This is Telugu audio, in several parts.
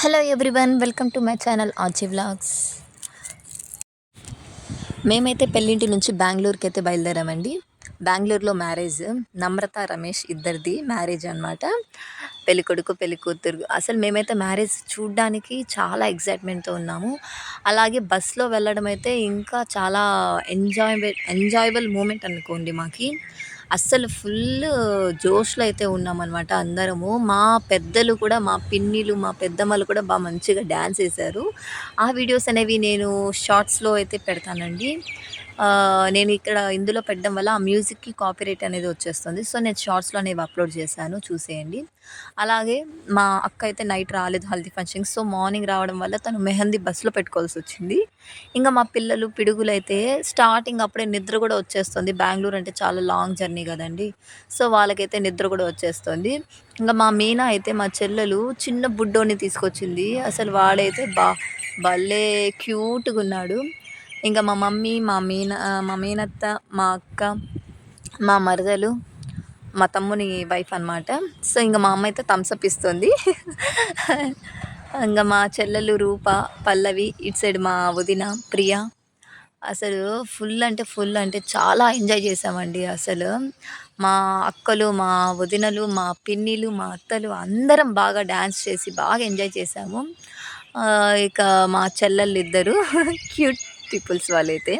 Hello everyone, welcome to my channel R G vlogs. మేమైతే పెళ్ళింటి నుంచి బెంగళూరుకి అయితే బయలుదేరామండి. బెంగళూరులో మ్యారేజ్, నమ్రత రమేష్ ఇద్దరిది మ్యారేజ్ అనమాట. పెళ్ళికొడుకు పెళ్ళికూతురు. అసలు మేమైతే మ్యారేజ్ చూడ్డానికి చాలా ఎక్సైట్మెంట్తో ఉన్నాము. అలాగే బస్లో వెళ్ళడం అయితే ఇంకా చాలా ఎంజాయబుల్ మూమెంట్ అనుకోండి. మాకు అస్సలు ఫుల్ జోష్లో అయితే ఉన్నామన్నమాట అందరము. మా పెద్దలు కూడా, మా పిన్నిలు, మా పెద్దమ్మలు కూడా బాగా మంచిగా డ్యాన్స్ వేశారు. ఆ వీడియోస్ అనేవి నేను షార్ట్స్లో అయితే పెడతానండి. నేను ఇక్కడ ఇందులో పెట్టడం వల్ల ఆ మ్యూజిక్కి కాపీరైట్ అనేది వచ్చేస్తుంది. సో నేను షార్ట్స్లో అనేవి అప్లోడ్ చేశాను, చూసేయండి. అలాగే మా అక్క అయితే నైట్ రాలేదు హల్దీ ఫంక్షన్కి. సో మార్నింగ్ రావడం వల్ల తను మెహందీ బస్సులో పెట్టుకోవాల్సి వచ్చింది. ఇంకా మా పిల్లలు పిడుగులు అయితే స్టార్టింగ్ అప్పుడే నిద్ర కూడా వచ్చేస్తుంది. బెంగళూరు అంటే చాలా లాంగ్ జర్నీ కదండి. సో వాళ్ళకైతే నిద్ర కూడా వచ్చేస్తుంది. ఇంకా మా మీనా అయితే, మా చెల్లెలు చిన్న బుడ్డోని తీసుకొచ్చింది. అసలు వాడైతే భలే క్యూట్గా ఉన్నాడు. ఇంకా మా మమ్మీ, మా మేనత్త, మా అక్క, మా మరదలు, మా తమ్ముని వైఫ్ అనమాట. సో ఇంకా మా అమ్మ అయితే థమ్స్అప్ ఇస్తుంది. ఇంకా మా చెల్లెలు రూప, పల్లవి, ఇటు సైడ్ మా వదిన ప్రియ. అసలు ఫుల్ అంటే చాలా ఎంజాయ్ చేసామండి. అసలు మా అక్కలు, మా వదినలు, మా పిన్నిలు, మా అత్తలు అందరం బాగా డ్యాన్స్ చేసి బాగా ఎంజాయ్ చేసాము. ఇక మా చెల్లెళ్ళు ఇద్దరు క్యూట్ పీపుల్స్ వాళ్ళైతే.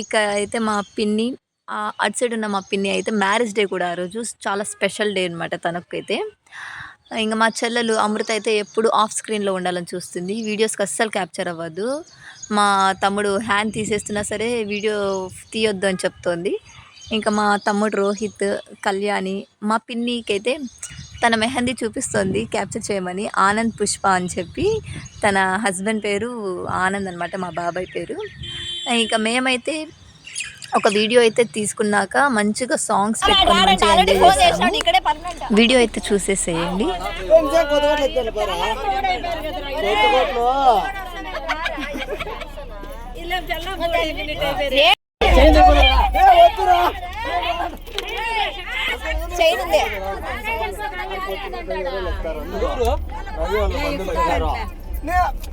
ఇక అయితే మా పిన్ని, అటు సైడ్ ఉన్న మా పిన్ని అయితే మ్యారేజ్ డే కూడా ఆ రోజు చాలా స్పెషల్ డే అనమాట తనకైతే. ఇంకా మా చెల్లెలు అమృత అయితే ఎప్పుడు ఆఫ్ స్క్రీన్లో ఉండాలని చూస్తుంది, వీడియోస్కి అస్సలు క్యాప్చర్ అవ్వదు. మా తమ్ముడు హ్యాండ్ తీసేస్తున్నా సరే వీడియో తీయొద్దు అని చెప్తోంది. ఇంకా మా తమ్ముడు రోహిత్, కళ్యాణి, మా పిన్నికి అయితే తన మెహందీ చూపిస్తుంది క్యాప్చర్ చేయమని. ఆనంద్ పుష్ప అని చెప్పి, తన హస్బెండ్ పేరు ఆనంద్ అనమాట, మా బాబాయ్ పేరు. ఇంకా మేమైతే ఒక వీడియో అయితే తీసుకున్నాక మంచిగా సాంగ్స్ పెట్టుకొని మంచిగా ఎంజాయ్ చేస్తాము. వీడియో అయితే చూసేసేయండి.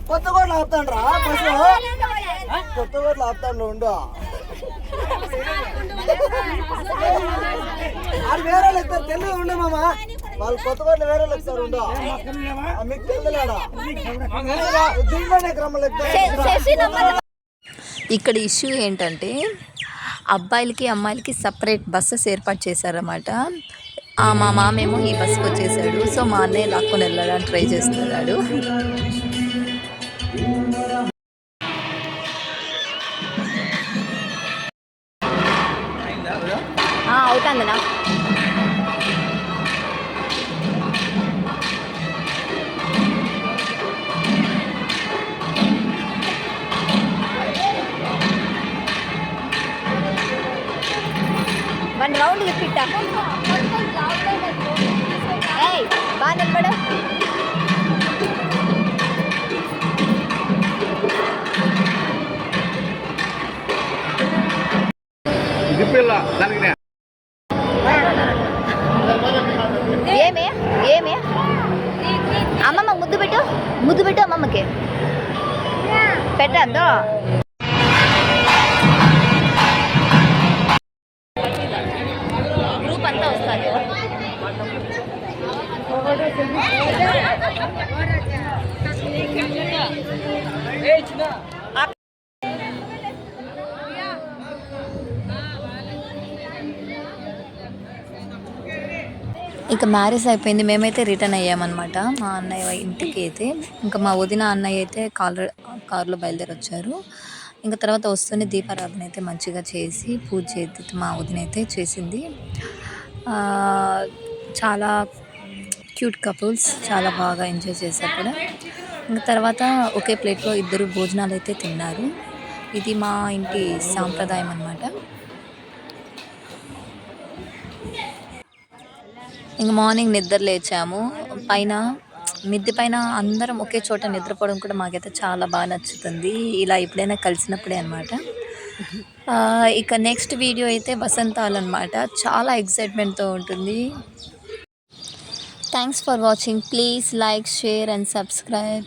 కొత్త కోట్లు ఆపుతాను రా, బస్సు కొత్త కోట్లు ఆపుతాను ఉండు. అది వేరే వాళ్ళు ఇస్తారు, తెలుగు ఉండే మామ. వాళ్ళు కొత్త కోట్లు వేరే వాళ్ళు ఇస్తారు ఉండు. మీకు తెలుగులేడా దిగుబడి క్రమంలో. ఇక్కడ ఇష్యూ ఏంటంటే అబ్బాయిలకి అమ్మాయిలకి సపరేట్ బస్సెస్ ఏర్పాటు చేశారన్నమాట. మా మామేమో ఈ బస్సుకి వచ్చేసాడు. సో మా అన్నయ్య లాక్కొని వెళ్ళడానికి ట్రై చేస్తున్నాడు. అవుతుందినా వన్ రౌండ్ తిప్పిట్టా బాగా నిలబడ. ఏమే అమ్మమ్మ ముద్దు పెట్టు అమ్మమ్మకి పెట్టద్దు. గ్రూప్ అంతా వస్తుంది. ఇక మ్యారేజ్ అయిపోయింది, మేమైతే రిటర్న్ అయ్యామన్నమాట మా అన్నయ్య ఇంటికి అయితే. ఇంకా మా వదిన అన్నయ్య అయితే కారులో బయలుదేరి వచ్చారు. ఇంకా తర్వాత వస్తూనే దీపారాధన అయితే మంచిగా చేసి పూజ చేసి మా వదిన అయితే చేసింది. చాలా క్యూట్ కపుల్స్, చాలా బాగా ఎంజాయ్ చేశారు కూడా. ఇంకా తర్వాత ఒకే ప్లేట్లో ఇద్దరు భోజనాలు అయితే తిన్నారు. ఇది మా ఇంటి సాంప్రదాయం అన్నమాట. ఇంక మార్నింగ్ నిద్ర లేచాము. పైన మిద్దె పైన అందరం ఒకే చోట నిద్రపోవడం కూడా మాకైతే చాలా బాగా నచ్చుతుంది. ఇలా ఎప్పుడైనా కలిసినప్పుడే అనమాట. ఇక నెక్స్ట్ వీడియో అయితే వసంతాలు అనమాట. చాలా ఎక్సైట్మెంట్తో ఉంటుంది. Thanks for watching. Please like, share and subscribe.